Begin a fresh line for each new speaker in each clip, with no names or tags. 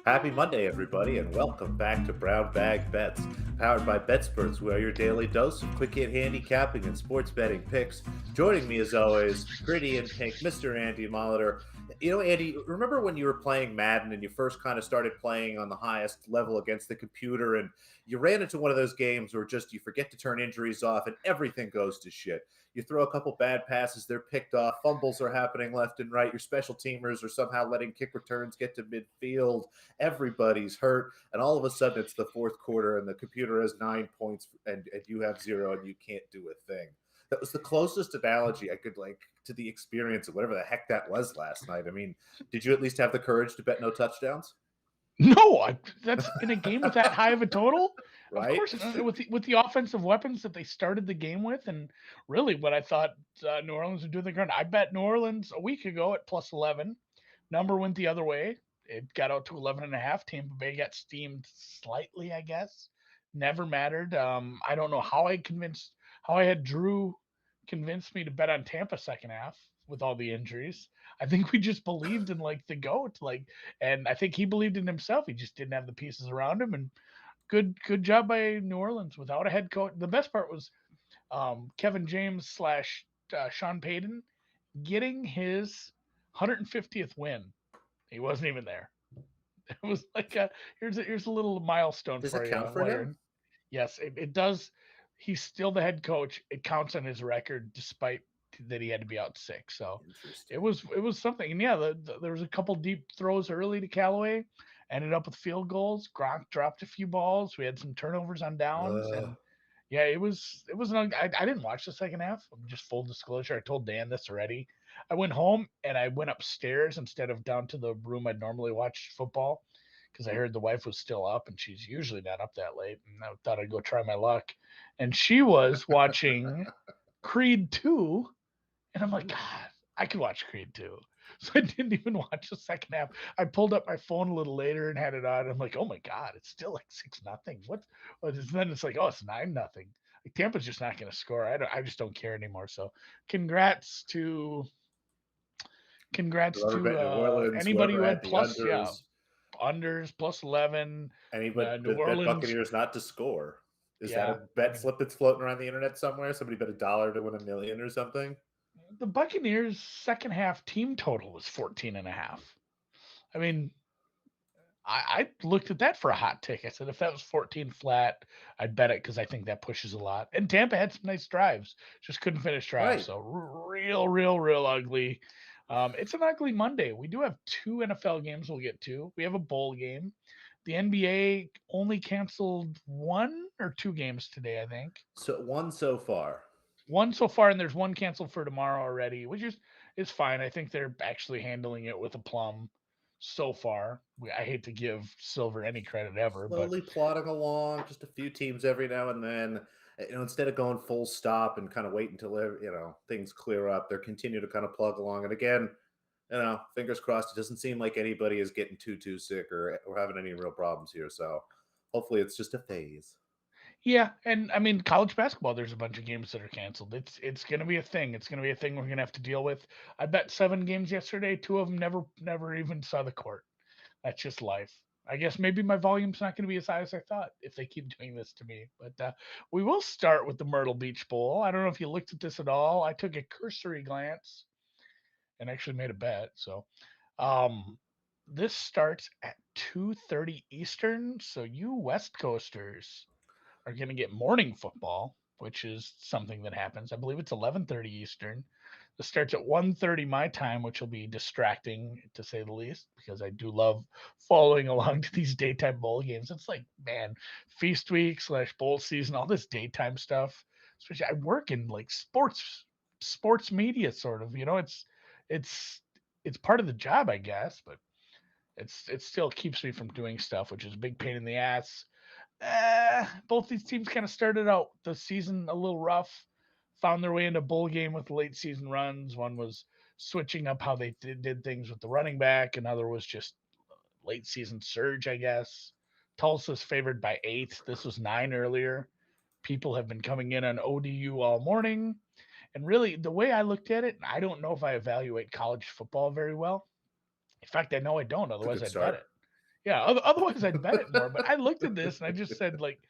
Happy Monday, everybody, and welcome back to Brown Bag Bets, powered by BETSPERTS, where your daily dose of quick hit handicapping and sports betting picks. Joining me, as always, gritty and pink, Mr. Andy Molitor. Andy, remember when you were playing Madden and you first kind of started playing on the highest level against the computer, and you ran into one of those games where just you forget to turn injuries off and everything goes to shit? You throw a couple bad passes, they're picked off, fumbles are happening left and right, your special teamers are somehow letting kick returns get to midfield, everybody's hurt, and all of a sudden it's the fourth quarter and the computer has 9 points and you have 0 and you can't do a thing. That was the closest analogy I could to the experience of whatever the heck that was last night. I mean, did you at least have the courage to bet no touchdowns?
No, that's in a game with that high of a total. Of
Right?
course, with the offensive weapons that they started the game with, and really what I thought New Orleans would do the ground. I bet New Orleans a week ago at plus 11. Number went the other way. It got out to 11.5. Tampa Bay got steamed slightly, I guess. Never mattered. I don't know how I had Drew convince me to bet on Tampa second half with all the injuries. I think we just believed in the goat, and I think he believed in himself. He just didn't have the pieces around him, and good job by New Orleans without a head coach. The best part was Kevin James slash Sean Payton getting his 150th win. He wasn't even there. It was here's a little milestone
Does
for
it
you.
count for him?
Yes, it does. He's still the head coach. It counts on his record, despite that he had to be out sick. So
Interesting.
it was something. And yeah, there was a couple deep throws early to Callaway, ended up with field goals. Gronk dropped a few balls. We had some turnovers on downs,
Uh,
and yeah, I didn't watch the second half. Just full disclosure, I told Dan this already. I went home and I went upstairs instead of down to the room I'd normally watch football because I heard the wife was still up and she's usually not up that late. And I thought I'd go try my luck. And she was watching Creed 2. And I'm like, God, I could watch Creed 2. So I didn't even watch the second half. I pulled up my phone a little later and had it on. I'm like, oh my God, it's still like 6-0. What? Then it's like, oh, it's 9-0. Like Tampa's just not going to score. I just don't care anymore. So congrats to
whoever bet New Orleans,
anybody
whoever
who
had
had
the
plus, yeah,
unders,
unders plus 11.
anybody
New
that bet
Orleans,
Buccaneers not to score. Is that
yeah.
a
I
bet
mean,
slip that's floating around the internet somewhere? Somebody bet $1 to win $1 million or something?
the Buccaneers second half team total was 14.5. I mean, I looked at that for a hot take. I said if that was 14 flat, I'd bet it because I think that pushes a lot. And Tampa had some nice drives, just couldn't finish drives.
Right.
So real ugly. It's an ugly Monday. We do have two NFL games we'll get to. We have a bowl game. The NBA only canceled one or two games today, I think.
So one so far.
One so far, and there's one canceled for tomorrow already, which is fine. I think they're actually handling it with a plum so far. I hate to give Silver any credit ever, but
Slowly plodding along, just a few teams every now and then. Instead of going full stop and kind of wait until things clear up, they're continue to kind of plug along. And again, fingers crossed. It doesn't seem like anybody is getting too sick or having any real problems here. So hopefully, it's just a phase.
yeah, and I mean college basketball. There's a bunch of games that are canceled. It's going to be a thing. It's going to be a thing we're going to have to deal with. I bet 7 games yesterday. Two of them never even saw the court. That's just life. I guess maybe my volume's not going to be as high as I thought if they keep doing this to me. But we will start with the Myrtle Beach Bowl. I don't know if you looked at this at all. I took a cursory glance and actually made a bet. So um, this starts at 2:30 Eastern. So you West Coasters are going to get morning football, which is something that happens. I believe it's 11:30 Eastern. This starts at 1:30 my time, which will be distracting to say the least because I do love following along to these daytime bowl games. It's like, man, feast week / bowl season, all this daytime stuff. Especially I work in like sports media sort of, it's it's part of the job, I guess, but it still keeps me from doing stuff, which is a big pain in the ass. Both these teams kind of started out the season a little rough, found their way into a bowl game with late season runs. One was switching up how they did things with the running back, another was just late season surge, I guess. Tulsa's favored by 8. This was 9 earlier. People have been coming in on ODU all morning. And really, the way I looked at it, I don't know if I evaluate college football very well. In fact, I know I don't,
It's a
otherwise
good
I'd bet
start.
it. Yeah, otherwise I'd bet it more. But I looked at this and I just said, like,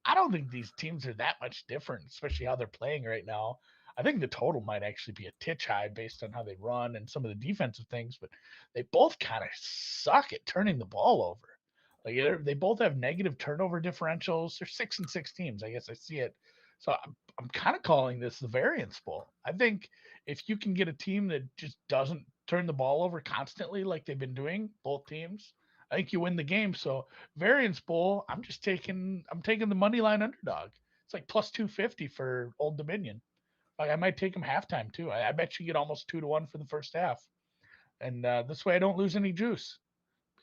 I don't think these teams are that much different, especially how they're playing right now. I think the total might actually be a titch high based on how they run and some of the defensive things, but they both kind of suck at turning the ball over. Like they both have negative turnover differentials. They're 6-6 teams. I guess I see it. So I'm kind of calling this the variance bowl. I think if you can get a team that just doesn't turn the ball over constantly like they've been doing, both teams, I think you win the game. So variance bowl, I'm taking the money line underdog. It's like plus 250 for Old Dominion. Like I might take them halftime too. I bet you get almost 2-1 for the first half, and this way I don't lose any juice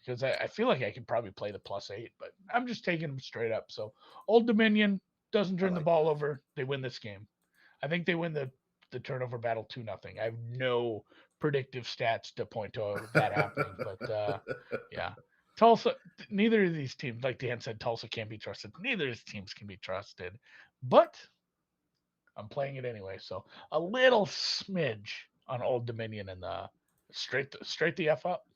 because I feel like I could probably play the +8, but I'm just taking them straight up. So Old Dominion doesn't
I
turn the
like
ball
that.
over. They win this game. I think they win the turnover battle 2-0. I have no predictive stats to point to that happening, but yeah. Tulsa, neither of these teams, like Dan said, Tulsa can't be trusted. Neither of these teams can be trusted, but I'm playing it anyway. So a little smidge on Old Dominion and the straight the F up.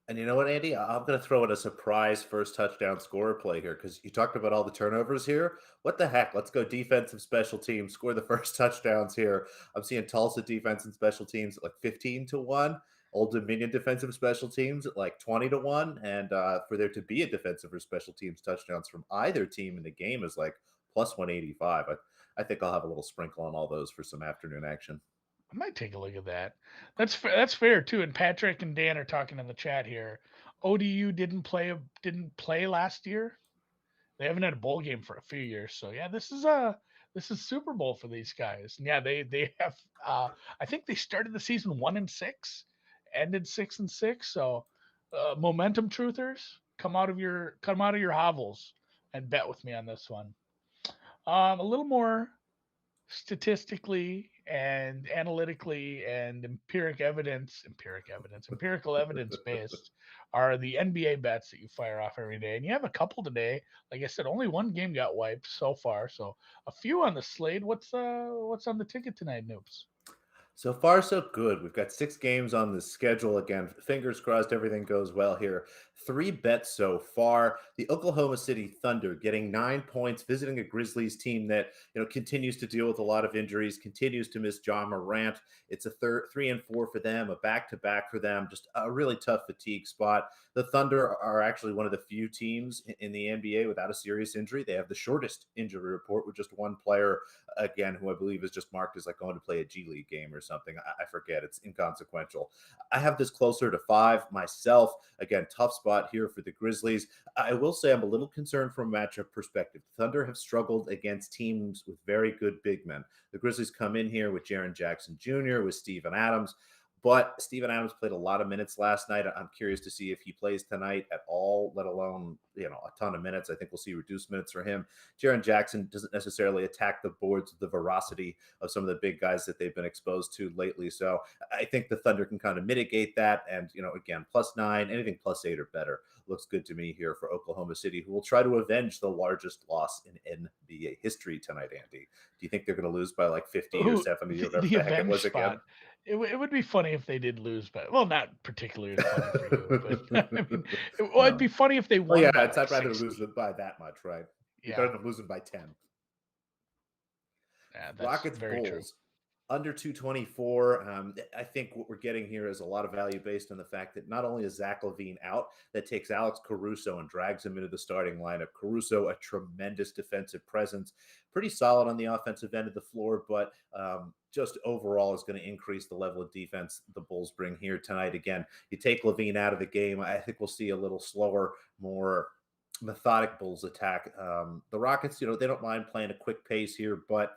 And you know what, Andy? I'm going to throw in a surprise first touchdown scorer play here because you talked about all the turnovers here. What the heck? Let's go defensive special teams, score the first touchdowns here. I'm seeing Tulsa defense and special teams at like 15-1, Old Dominion defensive special teams at like 20-1. And for there to be a defensive or special teams touchdowns from either team in the game is like plus 185. I think I'll have a little sprinkle on all those for some afternoon action.
I might take a look at that. That's fair too. And Patrick and Dan are talking in the chat here. ODU didn't play last year. They haven't had a bowl game for a few years. So yeah, this is Super Bowl for these guys. And yeah, they have I think they started the season 1-6, ended 6-6. So momentum truthers, come out of your hovels and bet with me on this one. A little more statistically and analytically and empirical evidence based are the NBA bets that you fire off every day. And you have a couple today. Like I said, only one game got wiped so far, so a few on the slate. What's on the ticket tonight, Noobs?
So far, so good. We've got 6 games on the schedule. Again, fingers crossed everything goes well here. 3 bets so far. The Oklahoma City Thunder getting 9 points, visiting a Grizzlies team that continues to deal with a lot of injuries, continues to miss John Morant. It's a 3-4 for them, a back-to-back for them. Just a really tough fatigue spot. The Thunder are actually one of the few teams in the NBA without a serious injury. They have the shortest injury report with just one player, again, who I believe is just marked as like going to play a G League game or something. I forget. It's inconsequential. I have this closer to 5 myself. Again, tough spot here for the Grizzlies. I will say I'm a little concerned from a matchup perspective. The Thunder have struggled against teams with very good big men. The Grizzlies come in here with Jaren Jackson Jr., with Steven Adams. But Steven Adams played a lot of minutes last night. I'm curious to see if he plays tonight at all, let alone, a ton of minutes. I think we'll see reduced minutes for him. Jaren Jackson doesn't necessarily attack the boards with the veracity of some of the big guys that they've been exposed to lately. So I think the Thunder can kind of mitigate that. And, again, +9, anything +8 or better looks good to me here for Oklahoma City, who will try to avenge the largest loss in NBA history tonight, Andy. Do you think they're going to lose by like 50 or
Who
70 or
the,
whatever
the
the heck it
avenge
was again?
spot? It would be funny if they did lose, but well, not particularly funny for you, but I mean, it'd
No.
be funny if they
Oh,
won
yeah,
by like
I'd rather lose
60.
them by that much, right? Be better
Yeah,
than losing by 10.
yeah, that's
Rockets
very true.
Bulls under 224. I think what we're getting here is a lot of value based on the fact that not only is Zach LaVine out, that takes Alex Caruso and drags him into the starting lineup. Caruso, a tremendous defensive presence, pretty solid on the offensive end of the floor, but just overall is going to increase the level of defense the Bulls bring here tonight. Again, you take LaVine out of the game, I think we'll see a little slower, more methodic Bulls attack. The Rockets, they don't mind playing a quick pace here, but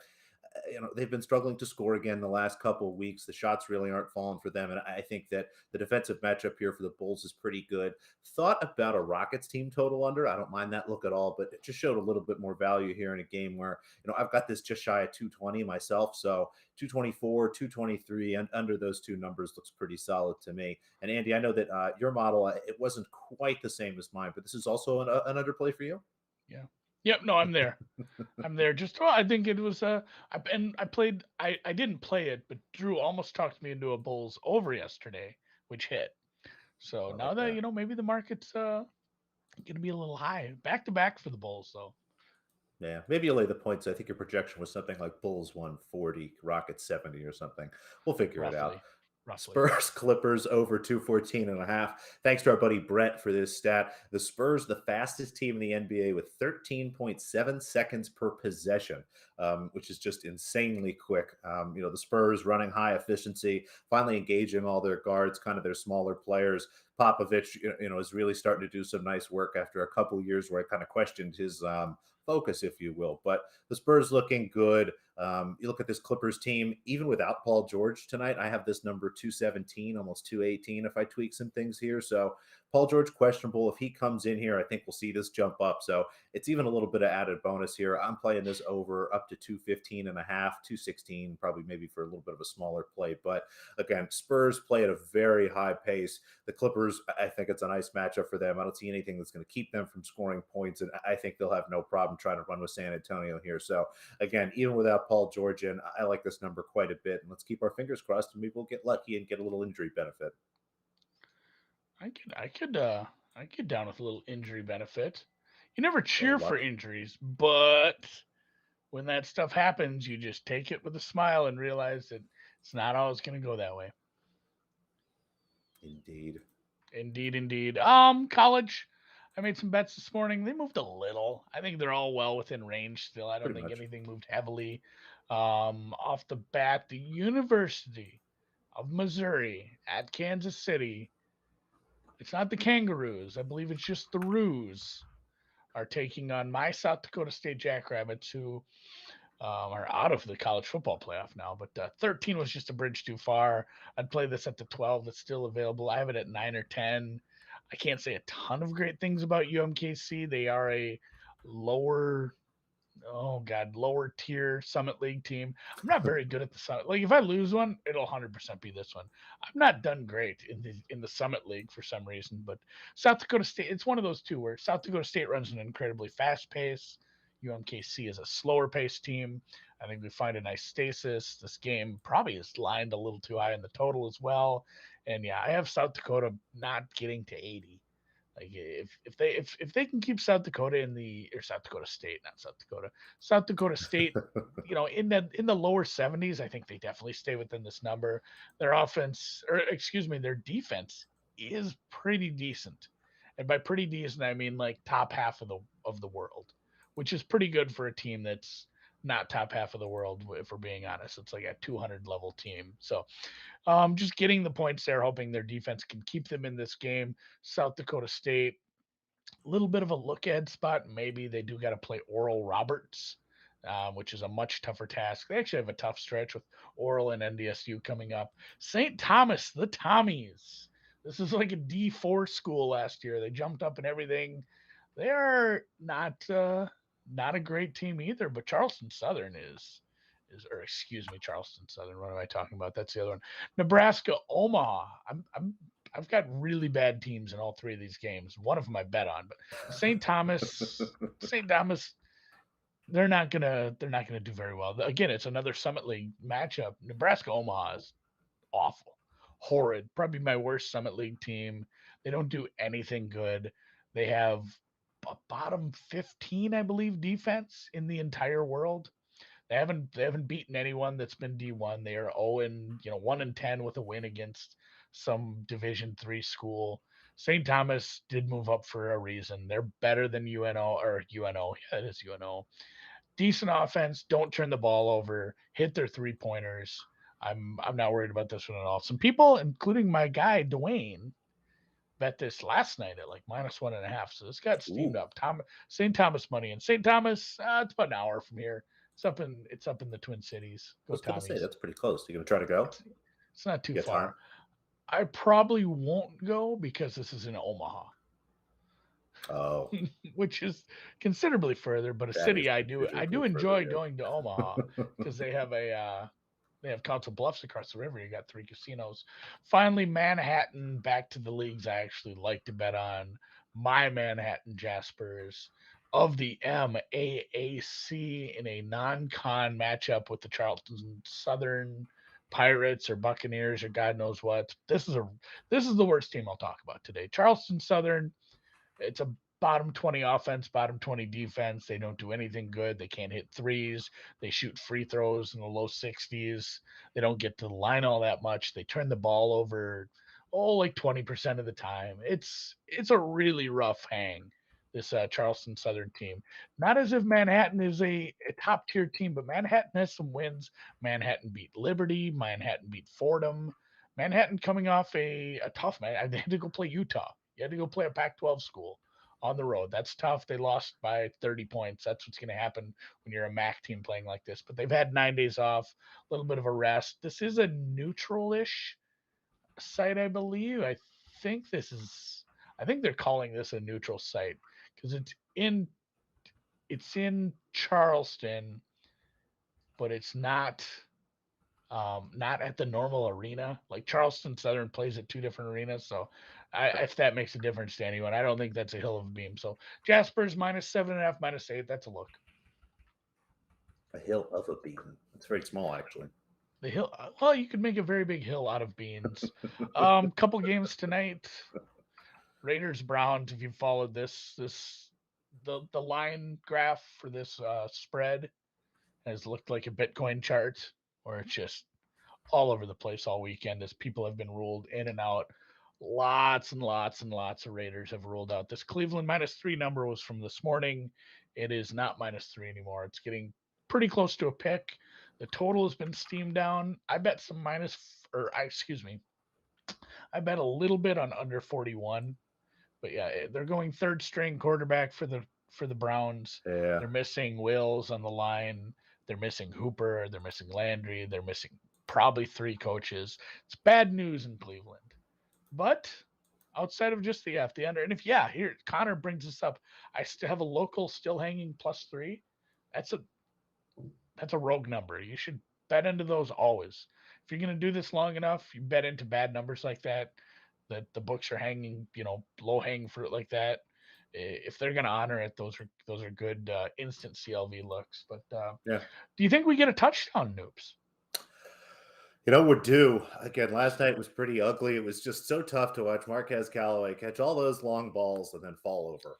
they've been struggling to score again the last couple of weeks. The shots really aren't falling for them, and I think that the defensive matchup here for the Bulls is pretty good. Thought about a Rockets team total under. I don't mind that look at all, but it just showed a little bit more value here in a game where I've got this just shy of 220 myself, so 224, 223, and under those two numbers looks pretty solid to me. And Andy, I know that your model it wasn't quite the same as mine, but this is also an underplay for you.
Yeah. Yep. No, I'm there. I'm there. Just I think it was I played I didn't play it, but Drew almost talked me into a Bulls over yesterday, which hit. So
I
now
like
that
that.
maybe the market's Going to be a little high. Back to back for the Bulls, though.
Yeah, maybe you'll lay the points. I think your projection was something like Bulls 140, Rockets 70 or something. We'll figure it out.
Roughly.
Spurs Clippers over 214.5. Thanks to our buddy Brett for this stat. The Spurs, the fastest team in the NBA with 13.7 seconds per possession, which is just insanely quick. The Spurs running high efficiency, finally engaging all their guards, kind of their smaller players. Popovich, is really starting to do some nice work after a couple of years where I kind of questioned his focus, if you will. But the Spurs looking good. You look at this Clippers team, even without Paul George tonight, I have this number 217, almost 218 if I tweak some things here. So Paul George questionable. If he comes in here, I think we'll see this jump up. So it's even a little bit of added bonus here. I'm playing this over up to 215.5, 216, probably maybe for a little bit of a smaller play. But again, Spurs play at a very high pace. The Clippers, I think it's a nice matchup for them. I don't see anything that's going to keep them from scoring points, and I think they'll have no problem trying to run with San Antonio here. So again, even without Paul George in, I like this number quite a bit, and let's keep our fingers crossed and maybe we'll get lucky and get a little injury benefit.
I get down with a little injury benefit. You never
A little
cheer for
luck.
injuries, but when that stuff happens, you just take it with a smile and realize that it's not always going to go that way.
Indeed.
Indeed, indeed. College. I made some bets this morning. They moved a little. I think they're all well within range still. I don't
Pretty
think
much.
anything moved heavily. Off the bat, the University of Missouri at Kansas City. It's not the Kangaroos. I believe it's just the Roos are taking on my South Dakota State Jackrabbits, who are out of the college football playoff now. But 13 was just a bridge too far. I'd play this at the 12 that's still available. I have it at 9 or 10. I can't say a ton of great things about UMKC. They are a lower, lower tier Summit League team. I'm not very good at the Summit. Like if I lose one, it'll 100% be this one. I'm not done great in the Summit League for some reason, but South Dakota State, it's one of those two where South Dakota State runs an incredibly fast pace. UMKC is a slower paced team. I think we find a nice stasis. This game probably is lined a little too high in the total as well. And yeah, I have South Dakota not getting to 80. Like if they can keep South Dakota in the or South Dakota State, not South Dakota State, in the lower 70s, I think they definitely stay within this number. Their offense, or excuse me, their defense is pretty decent, and by pretty decent I mean like top half of the world, which is pretty good for a team that's not top half of the world. If we're being honest, it's like a 200 level team. So just getting the points there, hoping their defense can keep them in this game. South Dakota State, a little bit of a look ahead spot. Maybe they do got to play Oral Roberts, which is a much tougher task. They actually have a tough stretch with Oral and NDSU coming up. St. Thomas, the Tommies. This is like a D4 school last year. They jumped up and everything. They are not a great team either, but Charleston Southern or excuse me, Charleston Southern. What am I talking about? That's the other one. Nebraska, Omaha. I've got really bad teams in all three of these games. One of them I bet on, but St. Thomas, they're not gonna do very well. Again, it's another Summit League matchup. Nebraska, Omaha is awful, horrid. Probably my worst Summit League team. They don't do anything good. They have a bottom 15, I believe, defense in the entire world. They haven't beaten anyone that's been D1. They are 0 and 1 and 10 with a win against some Division 3 school. St. Thomas did move up for a reason. They're better than UNO or UNO. Yeah, it is UNO. Decent offense. Don't turn the ball over. Hit their 3 pointers. I'm not worried about this one at all. Some people, including my guy Dwayne, bet this last night at like -1.5. So this got steamed
Ooh,
up. St. Thomas money, and St. Thomas, it's about an hour from here. It's up in the Twin Cities.
I
Go
was going to say,
Tommies.
that's pretty close. You going to try to go?
It's not too
Get time?
far. I probably won't go because this is in Omaha,
Oh,
which is considerably further, but a
that is
city I do
considerably further,
enjoy going to Omaha because they have Council Bluffs across the river. You got three casinos. Finally, Manhattan back to the leagues I actually like to bet on. My Manhattan Jaspers of the MAAC in a non-con matchup with the Charleston Southern Pirates or Buccaneers or God knows what. This is the worst team I'll talk about today. Charleston Southern. It's bottom 20 offense, bottom 20 defense. They don't do anything good. They can't hit threes. They shoot free throws in the low 60s. They don't get to the line all that much. They turn the ball over like 20% of the time. It's a really rough hang, this Charleston Southern team. Not as if Manhattan is a top tier team, but Manhattan has some wins. Manhattan beat Liberty. Manhattan beat Fordham. Manhattan coming off a tough man. They had to go play Utah. You had to go play a Pac-12 school on the road. That's tough. They lost by 30 points. That's what's going to happen when you're a MAC team playing like this. But they've had 9 days off, a little bit of a rest. This is a neutral-ish site, I believe. I think they're calling this a neutral site because it's in Charleston, but it's not at the normal arena. Like Charleston Southern plays at two different arenas, so if that makes a difference to anyone, I don't think that's a hill of a beam. So Jasper's -7.5, -8. That's a look.
A hill of a bean. It's very small, actually.
The hill. Well, you could make a very big hill out of beans. Couple games tonight. Raiders Browns. If you followed the line graph for this spread has looked like a Bitcoin chart, where it's just all over the place all weekend as people have been ruled in and out. Lots and lots and lots of Raiders have ruled out. This Cleveland -3 number was from this morning. It is not -3 anymore. It's getting pretty close to a pick. The total has been steamed down. I bet excuse me. I bet a little bit on under 41. But yeah, they're going third string quarterback for the Browns.
Yeah.
They're missing Wills on the line. They're missing Hooper. They're missing Landry. They're missing probably 3 coaches. It's bad news in Cleveland. But outside of just the under, and here Connor brings this up. I still have a local still hanging +3. That's a rogue number. You should bet into those always. If you're gonna do this long enough, you bet into bad numbers like that. That the books are hanging, low hanging fruit like that. If they're gonna honor it, those are good instant CLV looks. But
Yeah.
do you think we get a touchdown, Noobs?
We're due. Again, last night was pretty ugly. It was just so tough to watch Marquez Callaway catch all those long balls and then fall over.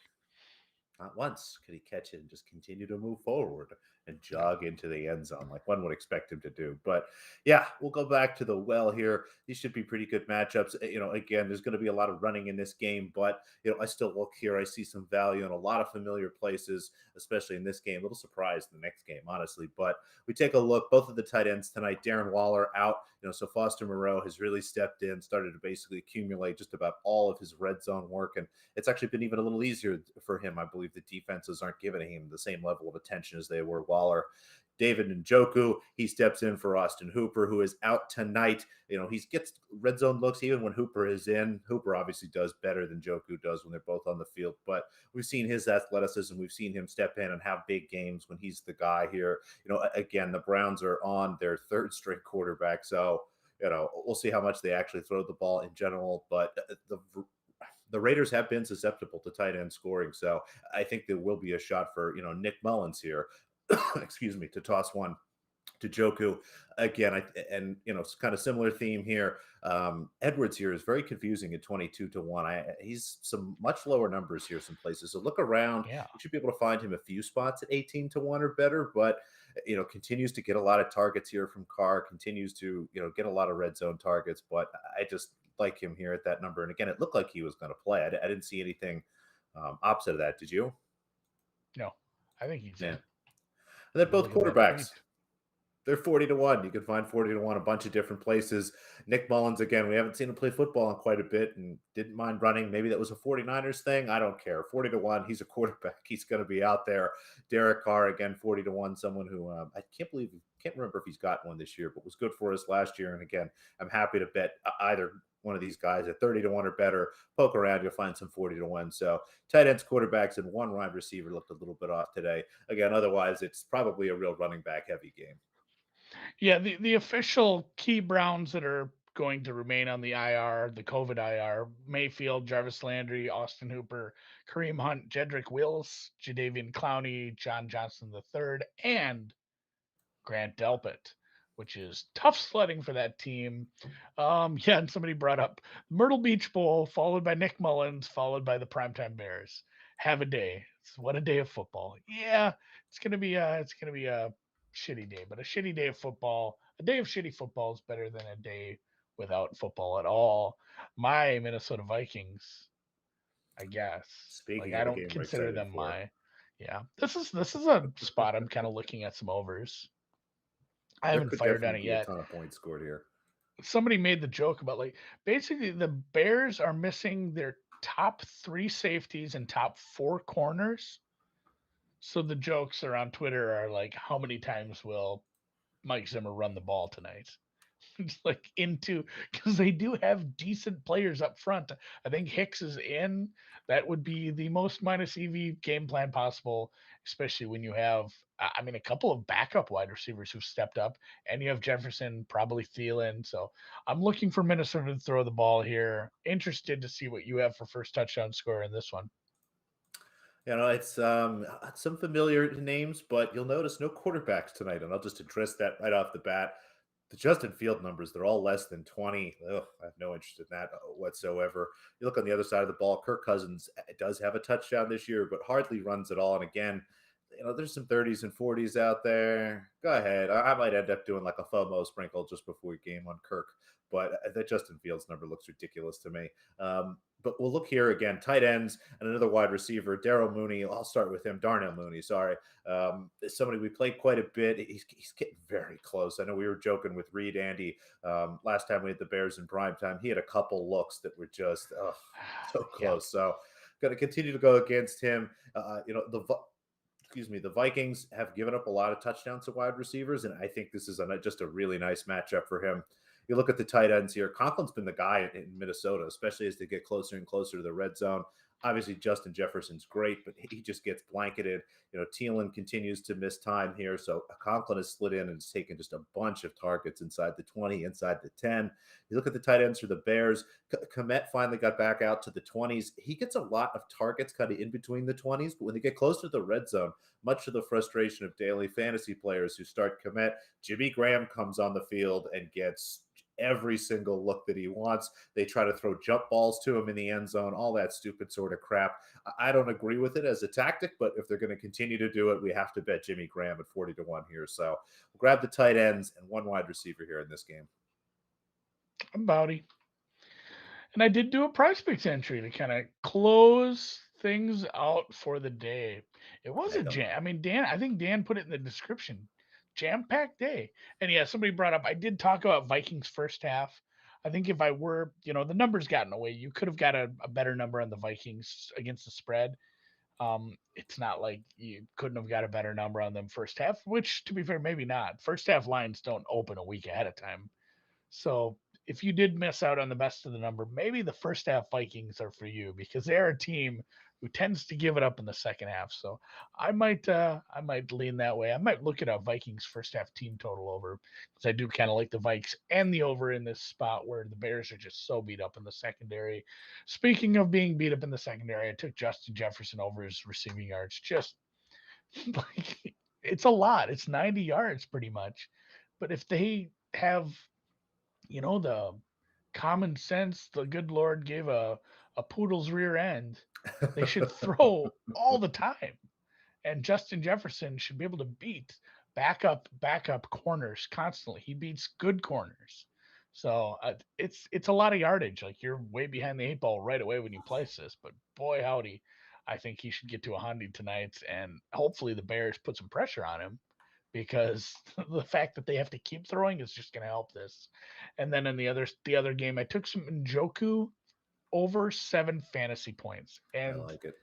Not once could he catch it and just continue to move forward and jog into the end zone like one would expect him to do. But yeah, we'll go back to the well here. These should be pretty good matchups. Again, there's going to be a lot of running in this game, but I still look here. I see some value in a lot of familiar places, especially in this game. A little surprised in the next game, honestly. But we take a look. Both of the tight ends tonight. Darren Waller out. So Foster Moreau has really stepped in, started to basically accumulate just about all of his red zone work, and it's actually been even a little easier for him. I believe the defenses aren't giving him the same level of attention as they were. Waller. David Njoku, he steps in for Austin Hooper, who is out tonight. He gets red zone looks even when Hooper is in. Hooper obviously does better than Njoku does when they're both on the field, but we've seen his athleticism. We've seen him step in and have big games when he's the guy here. Again, the Browns are on their third string quarterback, so we'll see how much they actually throw the ball in general, but the Raiders have been susceptible to tight end scoring, so I think there will be a shot for Nick Mullins here. Excuse me, to toss one to Njoku again. It's kind of similar theme here. Edwards here is very confusing at 22-1. He's some much lower numbers here, some places. So look around.
Yeah.
You should be able to find him a few spots at 18-1 or better, but continues to get a lot of targets here from Carr, continues to get a lot of red zone targets, but I just like him here at that number. And again, it looked like he was going to play. I didn't see anything opposite of that. Did you?
No, I think he's
in. And then both quarterbacks, they're 40-1. You can find 40-1 a bunch of different places. Nick Mullins, again, we haven't seen him play football in quite a bit and didn't mind running. Maybe that was a 49ers thing. I don't care. 40-1. He's a quarterback. He's going to be out there. Derek Carr, again, 40-1. Someone who I can't remember if he's got one this year, but was good for us last year. And again, I'm happy to bet either one of these guys at 30-1 or better. Poke around, you'll find some 40-1. So tight ends, quarterbacks, and one wide receiver looked a little bit off today. Again, otherwise, it's probably a real running back heavy game.
Yeah, the official key Browns that are going to remain on the IR, the COVID IR: Mayfield, Jarvis Landry, Austin Hooper, Kareem Hunt, Jedrick Wills, Jadeveon Clowney, John Johnson III, and Grant Delpit. which is tough sledding for that team. Yeah, and somebody brought up Myrtle Beach Bowl, followed by Nick Mullins, followed by the Primetime Bears. Have a day. What a day of football. Yeah, it's gonna be a shitty day, but a shitty day of football. A day of shitty football is better than a day without football at all. My Minnesota Vikings, I guess. Like
Speaking
I
of a
don't
game we're
consider
excited
them
for,
my. Yeah, this is a spot I'm kind of looking at some overs. I
there
haven't
could
fired on
definitely
it
be a
yet.
ton of points scored here.
Somebody made the joke about like basically the Bears are missing their top three safeties and top four corners. So the jokes around Twitter are like, how many times will Mike Zimmer run the ball tonight? It's like into because they do have decent players up front. I think Hicks is in. That would be the most minus EV game plan possible, especially when you have, I mean, a couple of backup wide receivers who've stepped up, and you have Jefferson, probably Thielen. So I'm looking for Minnesota to throw the ball here. Interested to see what you have for first touchdown score in this one.
It's some familiar names, but you'll notice no quarterbacks tonight, and I'll just address that right off the bat. The Justin Field numbers, they're all less than 20. Ugh, I have no interest in that whatsoever. You look on the other side of the ball, Kirk Cousins does have a touchdown this year, but hardly runs at all. And again, there's some 30s and 40s out there. Go ahead. I might end up doing like a FOMO sprinkle just before game on Kirk, but that Justin Fields number looks ridiculous to me. But we'll look here again. Tight ends and another wide receiver, Darnell Mooney. I'll start with him. Darnell Mooney, sorry. Somebody we played quite a bit. He's getting very close. I know we were joking with Reed, Andy, last time we had the Bears in prime time. He had a couple looks that were just so close.
Yeah.
So going to continue to go against him. The Vikings have given up a lot of touchdowns to wide receivers, and I think this is just a really nice matchup for him. You look at the tight ends here. Conklin's been the guy in Minnesota, especially as they get closer and closer to the red zone. Obviously, Justin Jefferson's great, but he just gets blanketed. Thielen continues to miss time here, so Conklin has slid in and has taken just a bunch of targets inside the 20, inside the 10. You look at the tight ends for the Bears. Komet finally got back out to the 20s. He gets a lot of targets kind of in between the 20s, but when they get closer to the red zone, much to the frustration of daily fantasy players who start Komet, Jimmy Graham comes on the field and gets every single look that he wants. They try to throw jump balls to him in the end zone, all that stupid sort of crap. I don't agree with it as a tactic, but if they're going to continue to do it, we have to bet Jimmy Graham at 40-1 here. So we'll grab the tight ends and one wide receiver here in this game.
I'm Bowdy. And I did do a prize picks entry to kind of close things out for the day. It was a jam. I mean, I think Dan put it in the description. Jam-packed day. And yeah, somebody brought up, I did talk about Vikings first half. I think if I were, the numbers got in the way. You could have got a better number on the Vikings against the spread. It's not like you couldn't have got a better number on them first half, which to be fair, maybe not. First half lines don't open a week ahead of time. So if you did miss out on the best of the number, maybe the first half Vikings are for you because they're a team who tends to give it up in the second half. So I might lean that way. I might look at a Vikings first half team total over because I do kind of like the Vikes and the over in this spot where the Bears are just so beat up in the secondary. Speaking of being beat up in the secondary, I took Justin Jefferson over his receiving yards. Just like it's a lot. It's 90 yards pretty much. But if they have the common sense the good Lord gave a poodle's rear end, they should throw all the time. And Justin Jefferson should be able to beat backup corners constantly. He beats good corners. So it's a lot of yardage. Like you're way behind the eight ball right away when you place this. But boy howdy, I think he should get to 100 tonight, and hopefully the Bears put some pressure on him because the fact that they have to keep throwing is just going to help this. And then in the other game, I took some Njoku over 7 fantasy points,
I
and
like it.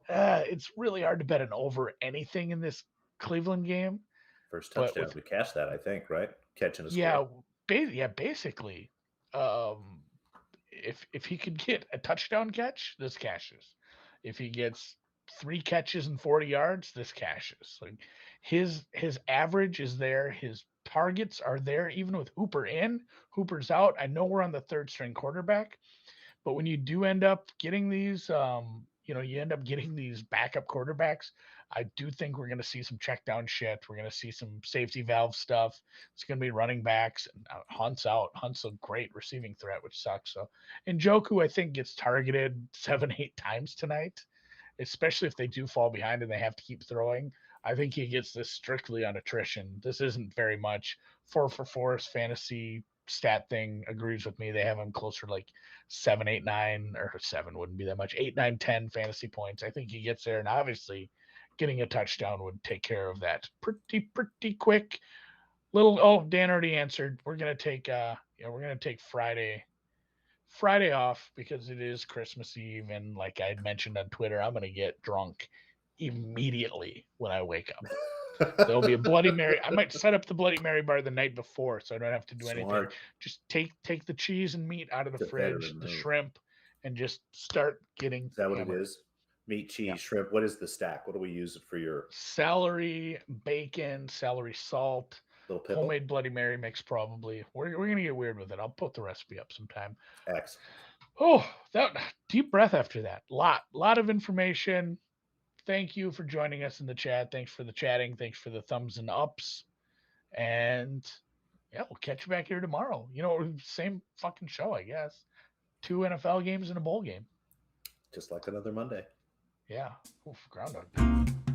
it's really hard to bet an over anything in this Cleveland game.
First
But
touchdown. We cashed that, I think, right? Catching a
yeah,
score.
basically, um, if he could get a touchdown catch, this cashes. If he gets 3 catches and 40 yards, this cashes. Like his average is there, his targets are there, even with Hooper in, Hooper's out. I know we're on the third string quarterback, but when you do end up getting these you end up getting these backup quarterbacks. I do think we're going to see some check down shit. We're going to see some safety valve stuff. It's going to be running backs. And Hunt's out. Hunt's a great receiving threat, which sucks. So, and Njoku, I think, gets targeted 7-8 times tonight, especially if they do fall behind and they have to keep throwing. I think he gets this strictly on attrition. This isn't very much. 4 for 4 fantasy stat thing agrees with me. They have him closer like 7, 8, 9, or 7 wouldn't be that much. 8, 9, 10 fantasy points. I think he gets there, and obviously getting a touchdown would take care of that pretty quick. Dan already answered. We're gonna take Friday off because it is Christmas Eve, and like I mentioned on Twitter, I'm gonna get drunk immediately when I wake up. There'll be a Bloody Mary. I might set up the Bloody Mary bar the night before, so I don't have to do anything. Just take the cheese and meat out of the fridge, the shrimp, and just start getting.
Is that what it is? Meat, cheese, shrimp. What is the stack? What do we use for your
celery, bacon, celery salt, homemade Bloody Mary mix? Probably. We're gonna get weird with it. I'll put the recipe up sometime.
X.
Oh, that deep breath after that. Lot of information. Thank you for joining us in the chat. Thanks for the chatting. Thanks for the thumbs and ups. And yeah, we'll catch you back here tomorrow. Same fucking show, I guess. 2 NFL games and a bowl game.
Just like another Monday.
Yeah. Oof, Groundhog Day.